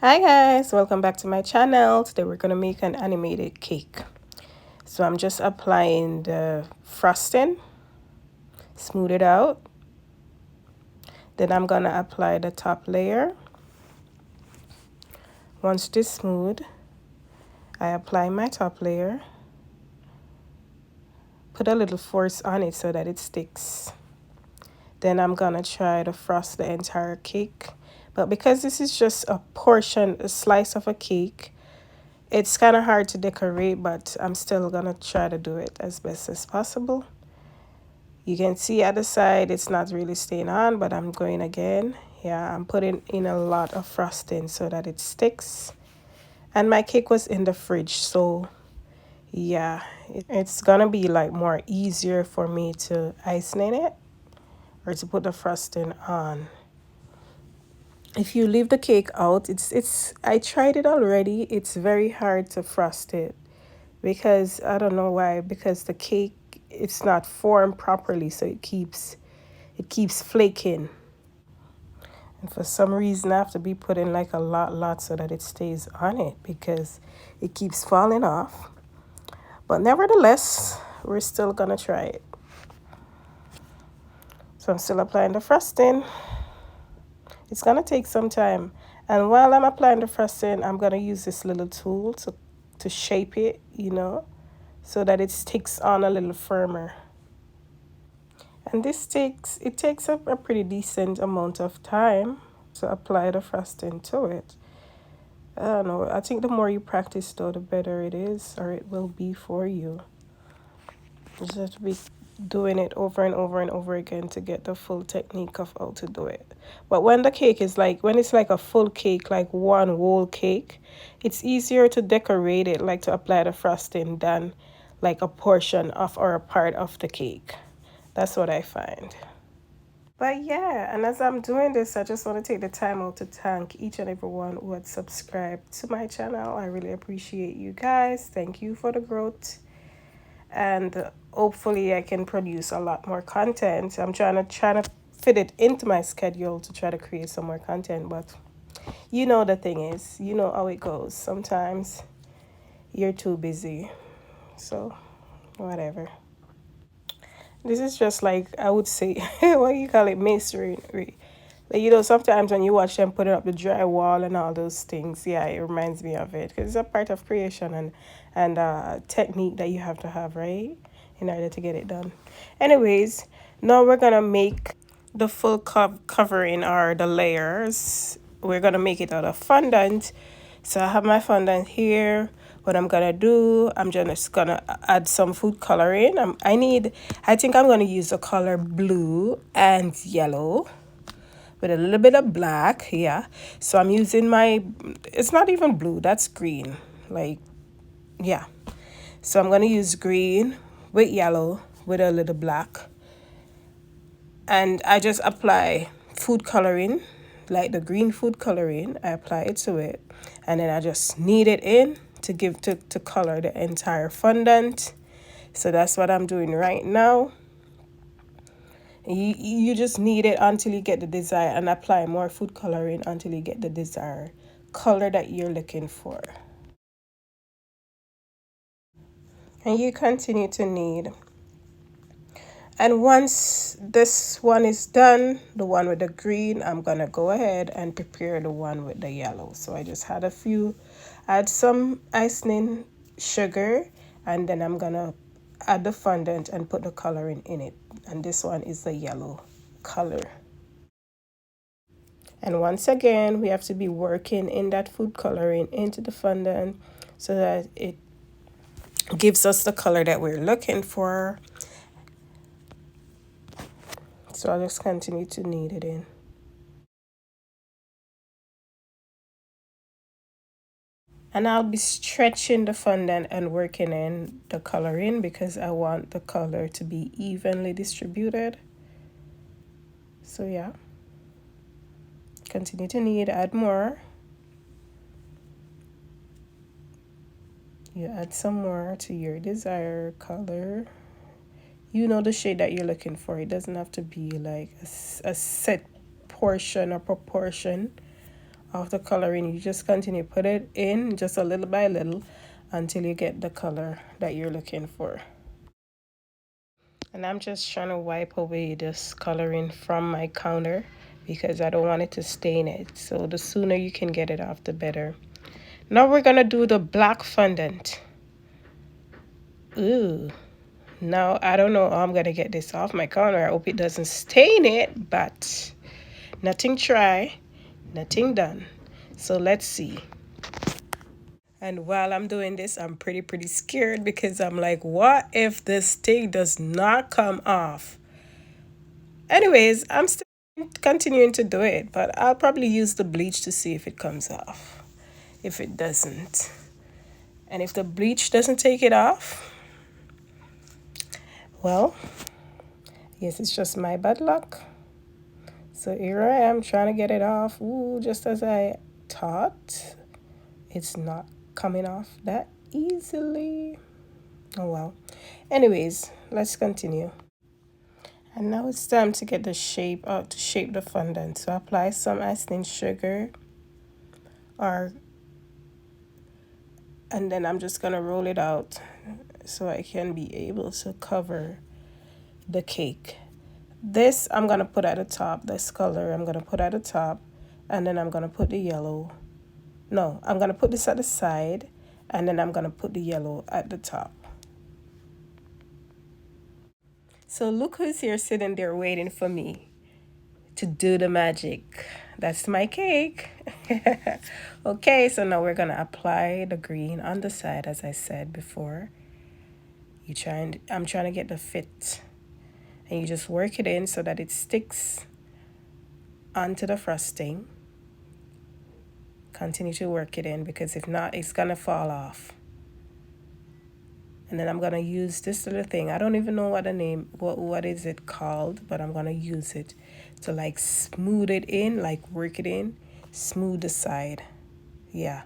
Hi guys, welcome back to my channel. Today we're gonna make an animated cake. So I'm just applying the frosting, smooth it out. Then I'm gonna apply the top layer. Once it is smooth, I apply my top layer. Put a little force on it so that it sticks. Then I'm gonna try to frost the entire cake. But because this is just a portion, a slice of a cake, it's kind of hard to decorate, but I'm still gonna try to do it as best as possible. You can see at the side it's not really staying on, but I'm going again. Yeah, I'm putting in a lot of frosting so that it sticks. And my cake was in the fridge, so yeah, it's gonna be like more easier for me to isolate it or to put the frosting on. If you leave the cake out, it's I tried it already. It's very hard to frost it because I don't know why, because the cake it's not formed properly, so it keeps flaking. And for some reason I have to be putting like a lot so that it stays on it because it keeps falling off. But nevertheless, we're still gonna try it. So I'm still applying the frosting. It's gonna take some time. And while I'm applying the frosting, I'm gonna use this little tool to shape it, so that it sticks on a little firmer. And it takes a pretty decent amount of time to apply the frosting to it. I don't know. I think the more you practice, though, the better it is, or it will be for you. You just have to be doing it over and over and over again to get the full technique of how to do it. But when it's like a full cake, like one whole cake, it's easier to decorate it, like to apply the frosting, than like a portion of or a part of the cake. That's what I find. But yeah, and as I'm doing this, I just want to take the time out to thank each and everyone who had subscribed to my channel. I really appreciate you guys. Thank you for the growth. And hopefully I can produce a lot more content. I'm trying to fit it into my schedule to try to create some more content, but the thing is, you know how it goes. Sometimes you're too busy. So, whatever. This is just like, I would say, what do you call it? Masonry. Like, sometimes when you watch them putting up the drywall and all those things, yeah, it reminds me of it because it's a part of creation and technique that you have to have, right, in order to get it done. Anyways, now we're gonna make the full covering or the layers. We're gonna make it out of fondant. So I have my fondant here. What I'm gonna do, I'm just gonna add some food coloring. I think I'm gonna use the color blue and yellow with a little bit of black. Yeah, so I'm using it's not even blue, that's green. Like, yeah, so I'm gonna use green with yellow with a little black, and I just apply food coloring, like the green food coloring. I apply it to it, and then I just knead it in to color the entire fondant. So that's what I'm doing right now. You just knead it until you get the desired, and apply more food coloring until you get the desired color that you're looking for. And you continue to knead. And once this one is done, the one with the green, I'm gonna go ahead and prepare the one with the yellow. So I just add some icing sugar, and then I'm gonna add the fondant and put the coloring in it. And this one is the yellow color. And once again, we have to be working in that food coloring into the fondant so that it gives us the color that we're looking for. So I'll just continue to knead it in. And I'll be stretching the fondant and working in the coloring because I want the color to be evenly distributed. So yeah, continue to knead, add more. You add some more to your desired color. You know the shade that you're looking for. It doesn't have to be like a set portion or proportion of the coloring. You just continue put it in just a little by little until you get the color that you're looking for. And I'm just trying to wipe away this coloring from my counter because I don't want it to stain it. So the sooner you can get it off, the better. Now we're gonna do the black fondant. Ooh. Now I don't know how I'm gonna get this off my counter. I hope it doesn't stain it, but nothing try, nothing done. So let's see. And while I'm doing this, I'm pretty scared because I'm like, what if this thing does not come off? Anyways, I'm still continuing to do it, but I'll probably use the bleach to see if it comes off. If it doesn't. And if the bleach doesn't take it off, well, yes, it's just my bad luck. So here I am trying to get it off. Ooh, just as I thought. It's not coming off that easily. Oh well. Anyways, let's continue. And now it's time to get the shape out to shape the fondant. So apply some icing sugar or and then I'm just gonna roll it out so I can be able to cover the cake. This I'm gonna put at the top, this color I'm gonna put at the top, and then I'm gonna put the yellow. No, I'm gonna put this at the side and then I'm gonna put the yellow at the top. So look who's here sitting there waiting for me to do the magic. That's my cake. Okay, so now we're gonna apply the green on the side as I said before. I'm trying to get the fit. And you just work it in so that it sticks onto the frosting. Continue to work it in because if not, it's gonna fall off. And then I'm gonna use this little thing. I don't even know what the name, what is it called, but I'm gonna use it to like smooth it in, like work it in, smooth the side. Yeah.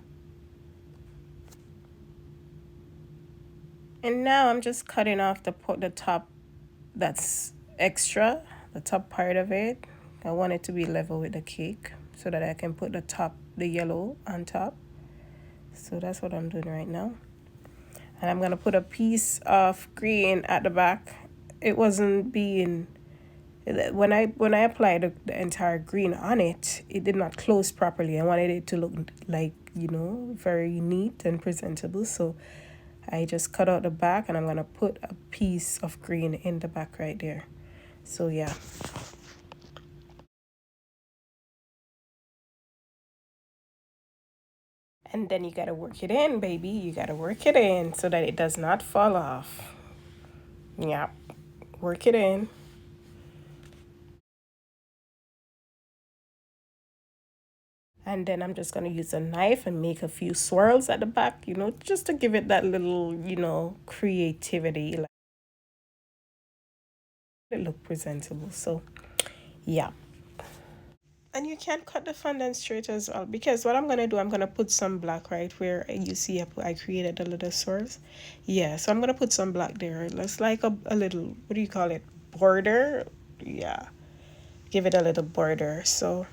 And now I'm just cutting off the top that's extra, the top part of it. I want it to be level with the cake so that I can put the yellow on top. So that's what I'm doing right now. And I'm gonna put a piece of green at the back. It wasn't being when I applied the entire green on it, it did not close properly. I wanted it to look like, very neat and presentable. So I just cut out the back and I'm gonna put a piece of green in the back right there. So yeah. And then you gotta work it in, baby. You gotta work it in so that it does not fall off. Yeah, work it in. And then I'm just gonna use a knife and make a few swirls at the back, just to give it that little, creativity, like it look presentable. So yeah. And you can cut the fondant straight as well because what I'm gonna do, I'm gonna put some black right where you see I created a little swirls. Yeah, so I'm gonna put some black there. It's like a little, what do you call it? Border. Yeah. Give it a little border. So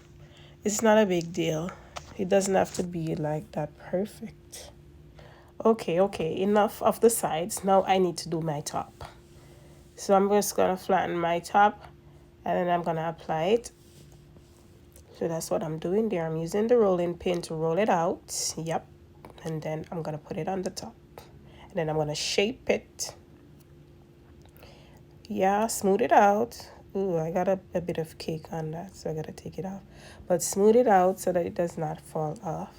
it's not a big deal. It doesn't have to be like that perfect. Okay, enough of the sides. Now I need to do my top. So I'm just gonna flatten my top and then I'm gonna apply it. So that's what I'm doing there. I'm using the rolling pin to roll it out. Yep. And then I'm gonna put it on the top. And then I'm gonna shape it. Yeah, smooth it out. Ooh, I got a bit of cake on that, so I gotta take it off. But smooth it out so that it does not fall off.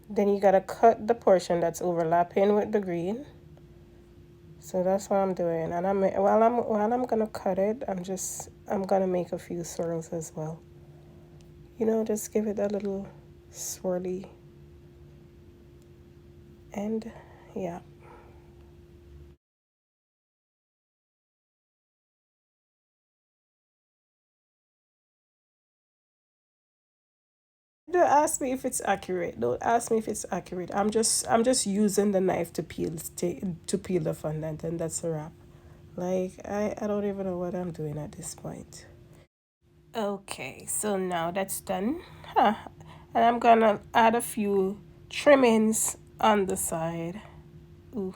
Then you gotta cut the portion that's overlapping with the green. So that's what I'm doing. And while I'm gonna cut it, I'm gonna make a few swirls as well. Just give it a little swirly. And yeah. Don't ask me if it's accurate. Don't ask me if it's accurate. I'm just using the knife to peel the fondant, and that's a wrap. Like I don't even know what I'm doing at this point. Okay, so now that's done. Huh. And I'm gonna add a few trimmings on the side. Ooh,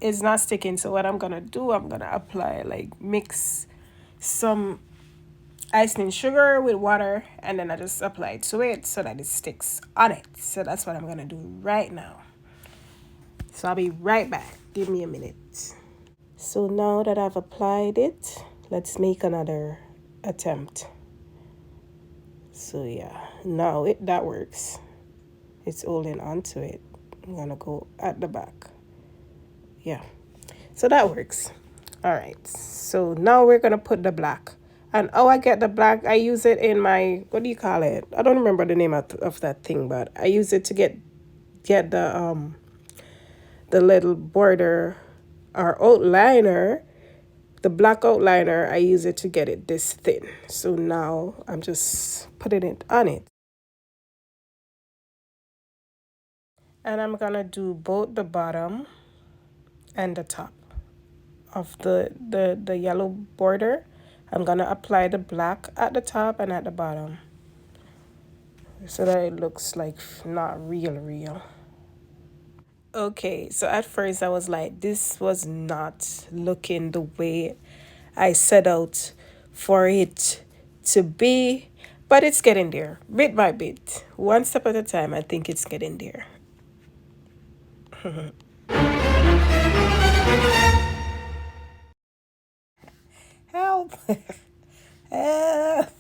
it's not sticking. So what I'm gonna do, I'm gonna apply, like, mix some icing sugar with water, and then I just apply it to it so that it sticks on it. So that's what I'm gonna do right now. So I'll be right back. Give me a minute. So now that I've applied it, let's make another attempt. So yeah, now that works. It's holding onto it. I'm gonna go at the back. Yeah, so that works. All right, so now we're gonna put the black. And oh, I get the black. I use it in my, what do you call it? I don't remember the name of that thing, but I use it to get the little border or outliner, the black outliner. I use it to get it this thin. So now I'm just putting it on it. And I'm gonna do both the bottom and the top of the yellow border. I'm gonna apply the black at the top and at the bottom so that it looks like not real. Okay, so at first I was like, this was not looking the way I set out for it to be, but it's getting there bit by bit, one step at a time. I think it's getting there. Help! Help!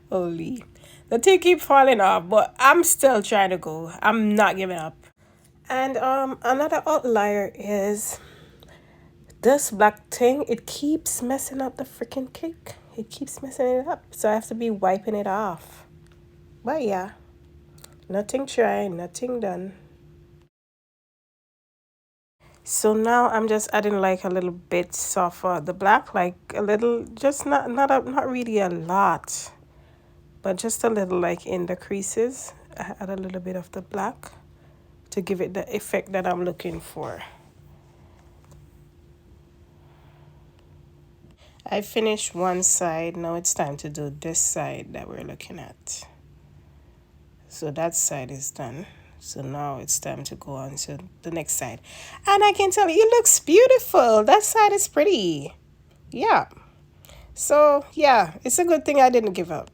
Holy. The thing keep falling off, but I'm still trying to go. I'm not giving up. And another outlier is this black thing. It keeps messing up the freaking cake. It keeps messing it up. So I have to be wiping it off. But yeah, nothing tried, nothing done. So now I'm just adding like a little bit of the black, like a little, just not really a lot, but just a little, like in the creases. I add a little bit of the black to give it the effect that I'm looking for. I finished one side. Now it's time to do this side that we're looking at. So that side is done. So now it's time to go on to the next side. And I can tell you, it looks beautiful. That side is pretty. Yeah. So yeah, it's a good thing I didn't give up.